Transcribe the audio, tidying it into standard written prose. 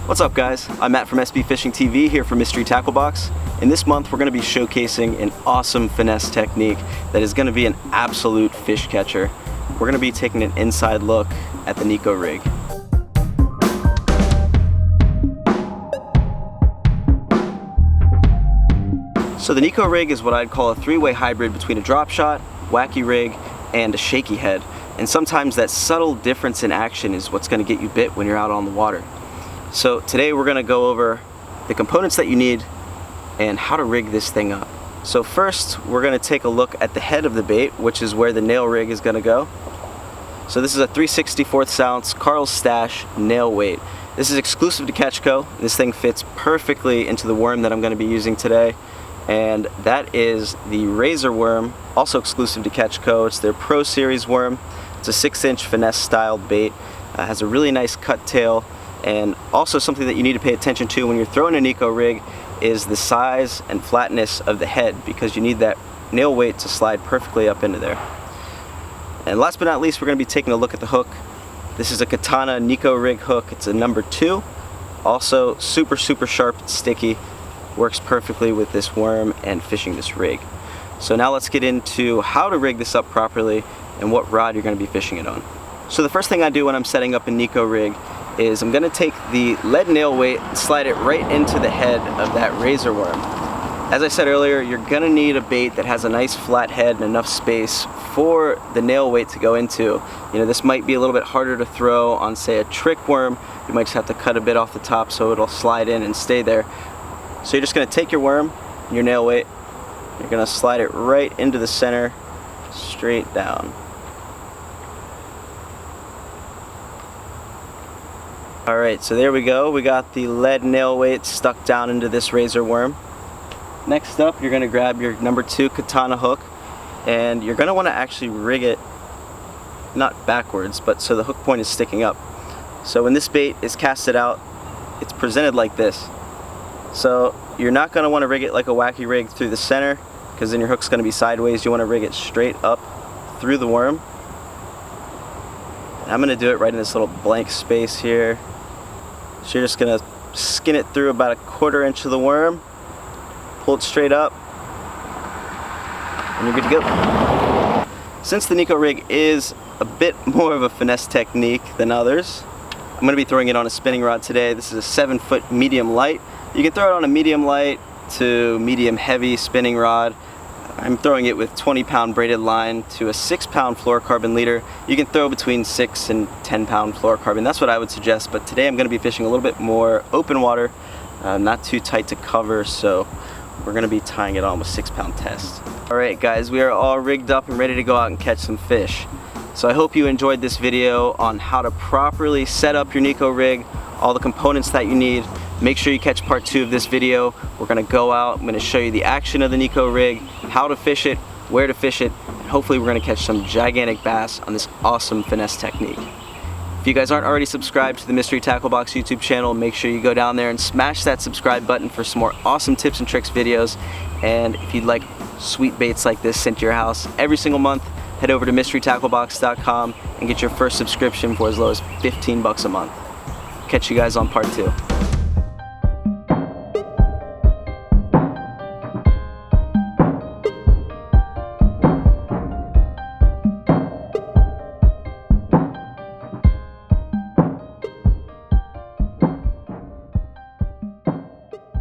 What's up guys? I'm Matt from SB Fishing TV here for Mystery Tackle Box. And this month we're going to be showcasing an awesome finesse technique that is going to be an absolute fish catcher. We're going to be taking an inside look at the Neko rig. So the Neko rig is what I'd call a three-way hybrid between a drop shot, wacky rig, and a shaky head. And sometimes that subtle difference in action is what's going to get you bit when you're out on the water. So today we're going to go over the components that you need and how to rig this thing up. So first we're going to take a look at the head of the bait, which is where the nail rig is going to go. So this is a 3/64 ounce Carl's Stash nail weight. This is exclusive to Ketchco. This thing fits perfectly into the worm that I'm going to be using today, and that is the Razer Worm, also exclusive to Ketchco. It's their Pro Series worm. It's a 6-inch finesse styled bait. Has a really nice cut tail. And also something that you need to pay attention to when you're throwing a Neko rig is the size and flatness of the head, because you need that nail weight to slide perfectly up into there. And last but not least, we're going to be taking a look at the hook. This is a Katana Neko rig hook. It's a number 2. Also super sharp and sticky. Works perfectly with this worm and fishing this rig. So now let's get into how to rig this up properly and what rod you're going to be fishing it on. So the first thing I do when I'm setting up a Neko rig is I'm going to take the lead nail weight and slide it right into the head of that Razer Worm. As I said earlier, you're going to need a bait that has a nice flat head and enough space for the nail weight to go into. You know, this might be a little bit harder to throw on, say, a trick worm. You might just have to cut a bit off the top so it'll slide in and stay there. So you're just going to take your worm, your nail weight, you're going to slide it right into the center, straight down. Alright, so there we go. We got the lead nail weight stuck down into this Razer Worm. Next up, you're going to grab your number 2 Katana hook, and you're going to want to actually rig it not backwards, but so the hook point is sticking up. So when this bait is casted out, it's presented like this. So you're not going to want to rig it like a wacky rig through the center, because then your hook's going to be sideways. You want to rig it straight up through the worm. And I'm going to do it right in this little blank space here. So you're just going to skin it through about 1/4 inch of the worm, pull it straight up, and you're good to go. Since the Neko rig is a bit more of a finesse technique than others, I'm going to be throwing it on a spinning rod today. This is a 7-foot medium light. You can throw it on a medium light to medium heavy spinning rod. I'm throwing it with 20-pound braided line to a 6-pound fluorocarbon leader. You can throw between 6 and 10-pound fluorocarbon. That's what I would suggest, but today I'm going to be fishing a little bit more open water, not too tight to cover, so we're going to be tying it on with 6-pound test. Alright guys, we are all rigged up and ready to go out and catch some fish. So I hope you enjoyed this video on how to properly set up your Neko rig, all the components that you need. Make sure you catch part 2 of this video. We're going to go out, I'm going to show you the action of the Neko rig, how to fish it, where to fish it, and hopefully we're going to catch some gigantic bass on this awesome finesse technique. If you guys aren't already subscribed to the Mystery Tackle Box YouTube channel, make sure you go down there and smash that subscribe button for some more awesome tips and tricks videos. And if you'd like sweet baits like this sent to your house every single month, head over to mysterytacklebox.com and get your first subscription for as low as $15 a month. Catch you guys on part 2.